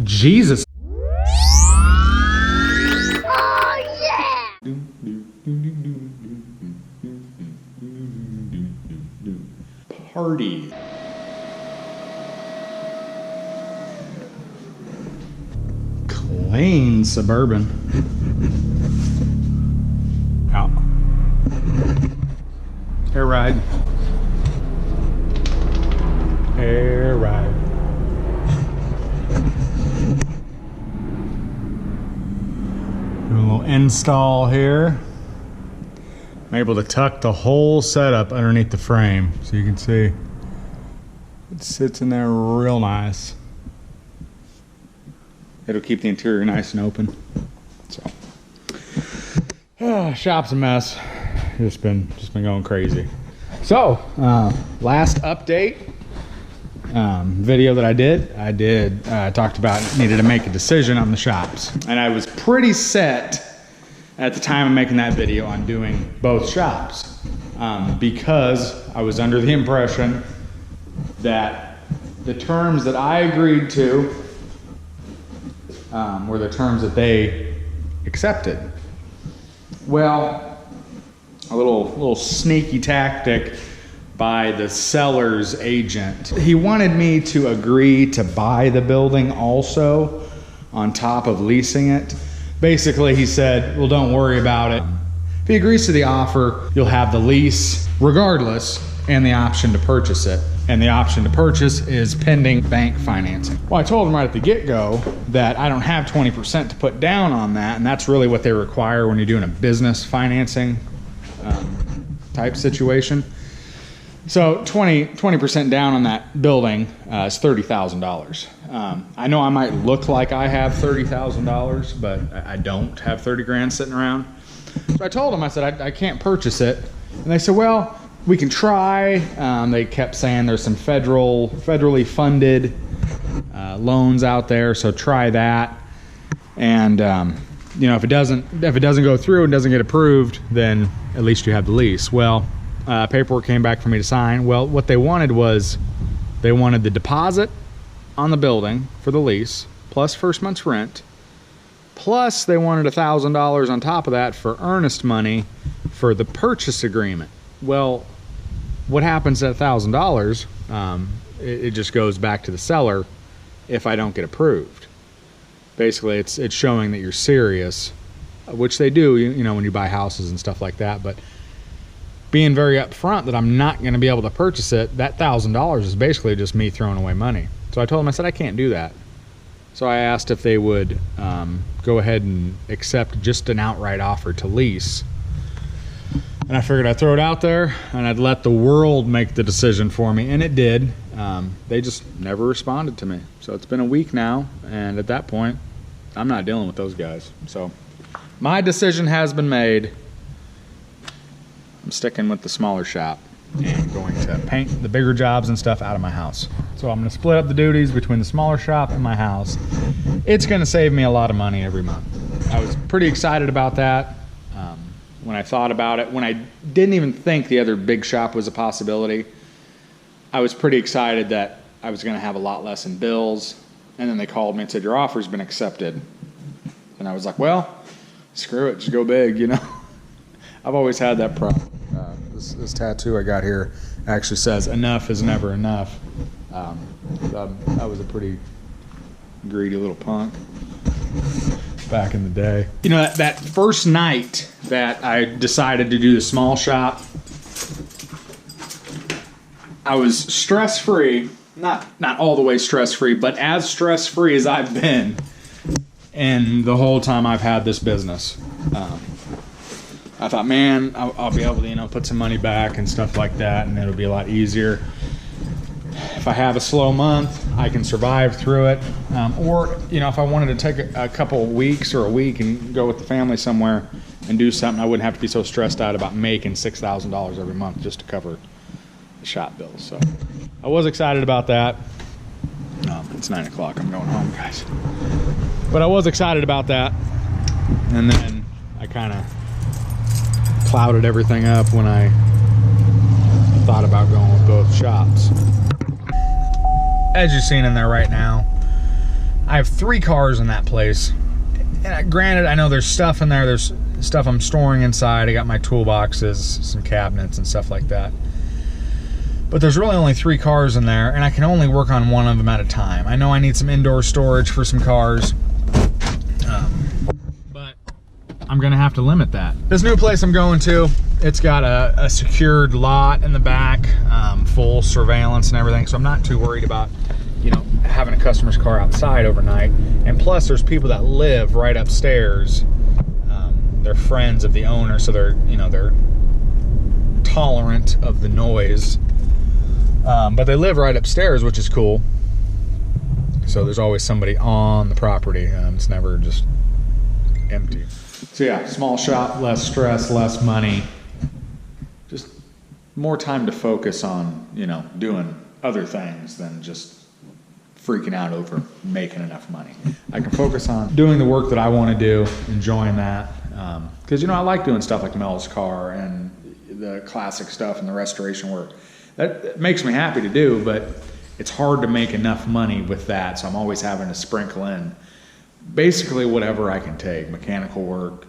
Jesus. Oh yeah! Party. Clean Suburban. Out. Air ride. Air ride. Do a little install here. I'm able to tuck the whole setup underneath the frame so you can see it sits in there real nice. It'll keep the interior nice and open. So, shop's a mess. Just been going crazy. So, last update video that I talked about needed to make a decision on the shops, and I was pretty set at the time of making that video on doing both shops because I was under the impression that the terms that I agreed to were the terms that they accepted. Well, a little sneaky tactic by the seller's agent. He wanted me to agree to buy the building also on top of leasing it. Basically, he said, well, don't worry about it. If he agrees to the offer, you'll have the lease regardless and the option to purchase it. And the option to purchase is pending bank financing. Well, I told him right at the get-go that I don't have 20% to put down on that, and that's really what they require when you're doing a business financing type situation. So 20% down on that building is $30,000. I know I might look like I have $30,000, but I don't have 30 grand sitting around. So I told them, I said, I can't purchase it. And they said, well, we can try. They kept saying there's some federally funded loans out there, so try that. And you know, if it doesn't go through and doesn't get approved, then at least you have the lease. Well, paperwork came back for me to sign. Well, what they wanted was they wanted the deposit on the building for the lease, plus first month's rent, plus they wanted $1,000 on top of that for earnest money for the purchase agreement. Well, what happens at $1,000? It just goes back to the seller if I don't get approved. Basically, it's showing that you're serious, which they do, you know, when you buy houses and stuff like that. But being very upfront that I'm not going to be able to purchase it, that $1,000 is basically just me throwing away money. So I told them, I said, I can't do that. So I asked if they would go ahead and accept just an outright offer to lease. And I figured I'd throw it out there and I'd let the world make the decision for me, and it did. They just never responded to me. So it's been a week now, and at that point, I'm not dealing with those guys. So my decision has been made. I'm sticking with the smaller shop and going to paint the bigger jobs and stuff out of my house. So I'm going to split up the duties between the smaller shop and my house. It's going to save me a lot of money every month. I was pretty excited about that. When I thought about it, when I didn't even think the other big shop was a possibility, I was pretty excited that I was going to have a lot less in bills. And then they called me and said, your offer's been accepted. And I was like, well, screw it, just go big, you know. I've always had that problem. This tattoo I got here actually says, enough is never enough. I was a pretty greedy little punk back in the day. You know, that first night that I decided to do the small shop, I was stress-free, not all the way stress-free, but as stress-free as I've been in the whole time I've had this business. I thought, man, I'll be able to, you know, put some money back and stuff like that, and it'll be a lot easier. If I have a slow month, I can survive through it. Or, you know, if I wanted to take a couple weeks or a week and go with the family somewhere and do something, I wouldn't have to be so stressed out about making $6,000 every month just to cover the shop bills. So I was excited about that. It's 9 o'clock. I'm going home, guys. But I was excited about that. And then I kind of clouded everything up when I thought about going with both shops. As you're seeing in there right now, I have 3 cars in that place. And granted, I know there's stuff in there. There's stuff I'm storing inside. I got my toolboxes, some cabinets and stuff like that. But there's really only 3 cars in there, and I can only work on one of them at a time. I know I need some indoor storage for some cars, but I'm gonna have to limit that. This new place I'm going to, it's got a secured lot in the back, full surveillance and everything, so I'm not too worried about, you know, having a customer's car outside overnight. And plus, there's people that live right upstairs. They're friends of the owner, so they're, you know, they're tolerant of the noise. But they live right upstairs, which is cool. So there's always somebody on the property. It's never just empty. So yeah, small shop, less stress, less money. Just more time to focus on, you know, doing other things than just freaking out over making enough money. I can focus on doing the work that I want to do, enjoying that. Because, you know, I like doing stuff like Mel's car and the classic stuff and the restoration work. That makes me happy to do, but it's hard to make enough money with that, so I'm always having to sprinkle in basically whatever I can take. Mechanical work,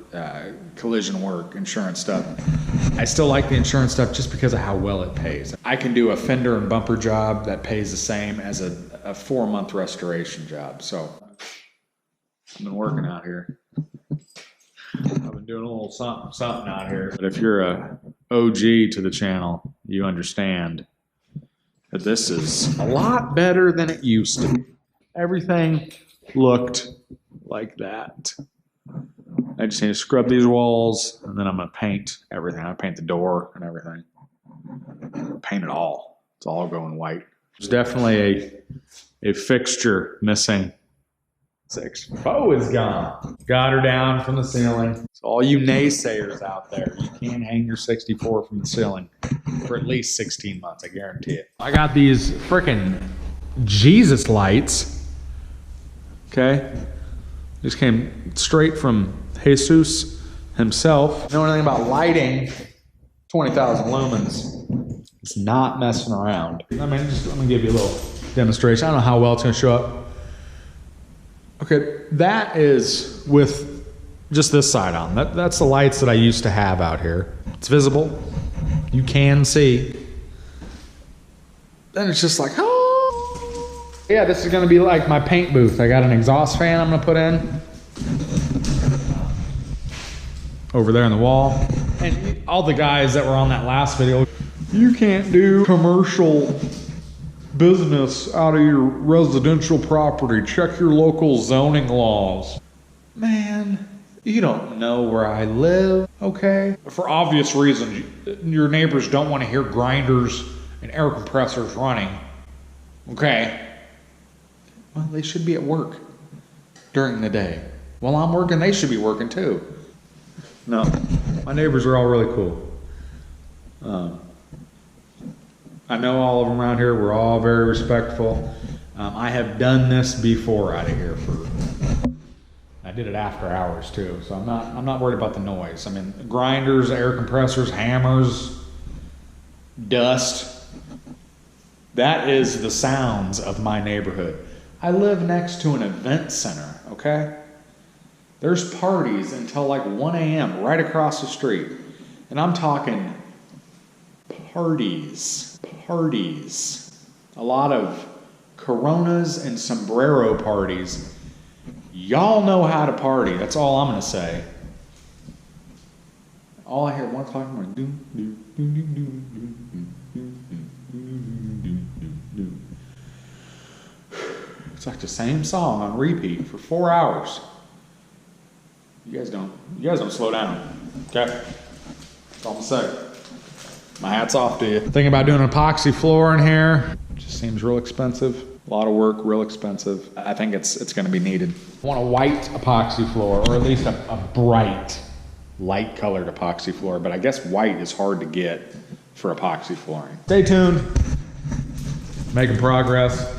collision work, insurance stuff. I still like the insurance stuff just because of how well it pays. I can do a fender and bumper job that pays the same as a 4-month restoration job. So I've been working out here. I've been doing a little something out here. But if you're a OG to the channel, you understand that this is a lot better than it used to be. Everything looked like that. I just need to scrub these walls, and then I'm going to paint everything. I paint the door and everything. Paint it all. It's all going white. There's definitely a fixture missing. 64 is gone. Got her down from the ceiling. So all you naysayers out there, you can't hang your 64 from the ceiling for at least 16 months, I guarantee it. I got these freaking Jesus lights. Okay? These came straight from Jesus himself. Know anything about lighting? 20,000 lumens. It's not messing around. I mean, just let me give you a little demonstration. I don't know how well it's going to show up. Okay, that is with just this side on. That's the lights that I used to have out here. It's visible. You can see. Then it's just like, oh. Yeah, this is going to be like my paint booth. I got an exhaust fan I'm going to put in over there on the wall. And all the guys that were on that last video, you can't do commercial business out of your residential property. Check your local zoning laws. Man, you don't know where I live, okay? For obvious reasons, your neighbors don't want to hear grinders and air compressors running, okay? Well, they should be at work during the day. While I'm working, they should be working too. No, my neighbors are all really cool. I know all of them around here. We're all very respectful. I have done this before out of here. I did it after hours too, so I'm not worried about the noise. I mean, grinders, air compressors, hammers, dust. That is the sounds of my neighborhood. I live next to an event center, okay? There's parties until like 1 a.m. right across the street. And I'm talking parties. A lot of Coronas and sombrero parties. Y'all know how to party. That's all I'm going to say. All I hear at 1 o'clock in the morning. It's like the same song on repeat for 4 hours. You guys don't slow down. Okay? That's all I'm going to say. My hat's off to you. Thinking about doing an epoxy floor in here. Just seems real expensive. A lot of work, real expensive. I think it's going to be needed. I want a white epoxy floor, or at least a bright, light colored epoxy floor. But I guess white is hard to get for epoxy flooring. Stay tuned. Making progress.